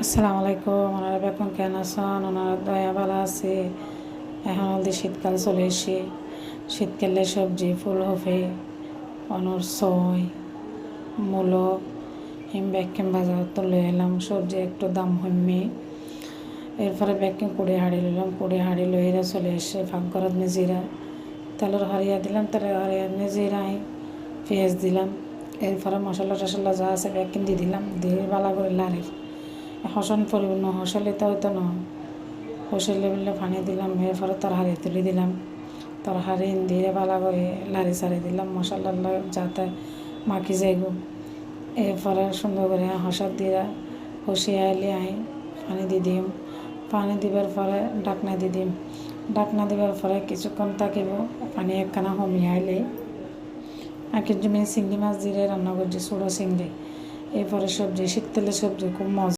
আসসালামু আলাইকুম। ওনারা বেতন কেন আছেন? ওনারা দয়া ভালো আছে। এখন অলরেডি শীতকাল চলে এসে শীতকালে সবজি ফুলকপি অনর ছয় মূলো ব্যাকিং বাজার তো লয়ে এলাম সবজি একটু দাম হইমে এরপরে ব্যাকিং কুড়ে হাড়ি নিলাম কুড়ে হাড়ি লইরা চলে এসে পাকঘরত জিরা তেলের হারিয়া দিলাম তেলের হারিয়া জিরাই পেঁয়াজ দিলাম এরপরে মশলা টশলা যা আছে ব্যাকিং দিয়ে দিলাম দিয়ে ভালো করে লাড়ি হসন পরিপূর্ণ হসলে তো হয়তো না হসলে বললে পানি দিলাম এরপরে তরহারি তুলে দিলাম তরহারি দিয়ে ভালো করে লাড়ি সারি দিলাম মশলা যাতে মাখি যাইব এরপরে সুন্দর করে হসার দিয়ে হসিয়ে আইলে আই পানি দিয়ে দিম পানি দিবার পরে ডাকনা দিয়ে দিম ডাকনা দিবার পরে কিছুক্ষণ থাকিব পানি একখানা কমিয়ে আইলে আর কিন্তু চিংড়ি মাছ দিয়ে রান্না করছি ছোটো চিংড়ি এরপরে সবজি শীতকালে সবজি খুব মজা